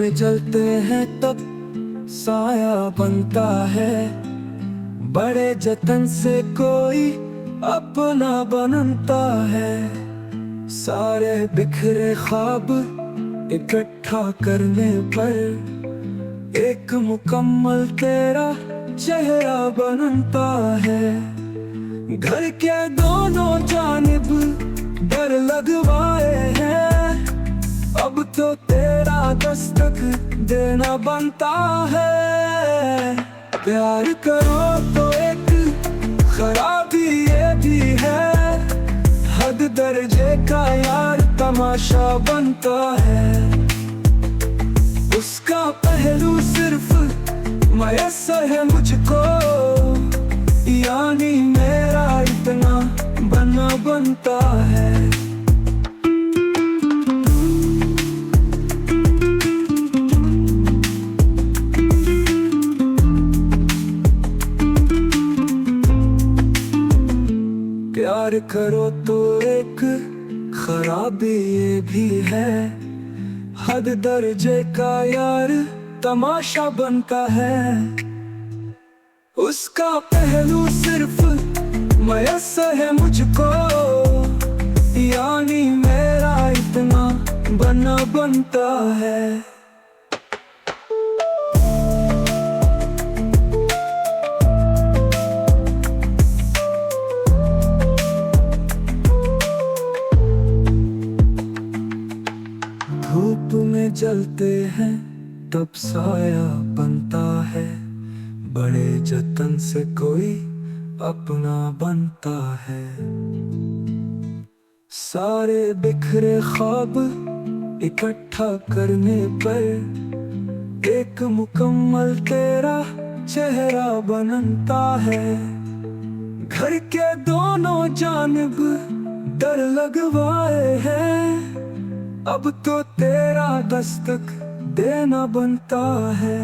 में जलते हैं तब साया बनता है। बड़े जतन से कोई अपना बनता है। सारे बिखरे ख्वाब इकट्ठा करने पर एक मुकम्मल तेरा चेहरा बनता है। घर के दोनों जानिब डर लगवाए हैं, अब तो तेरा दस्तक देना बनता है। प्यार करो तो एक खराबी ये भी है, हद दर्जे का यार तमाशा बनता है। उसका पहलू सिर्फ मयस्सर है मुझको, यानी मेरा इतना बनना बनता है। प्यार करो तो एक खराबी ये भी है, हद दर्जे का यार तमाशा बनता है। उसका पहलू सिर्फ मयस्सर है मुझको, यानी मेरा इतना बनना बनता है। धूप में जलते हैं तब साया बनता है। बड़े जतन से कोई अपना बनता है। सारे बिखरे ख्वाब इकट्ठा करने पर एक मुकम्मल तेरा चेहरा बनता है। घर के दोनों जानिब डर लगवाए हैं, अब तो तेरा दस्तक देना बनता है।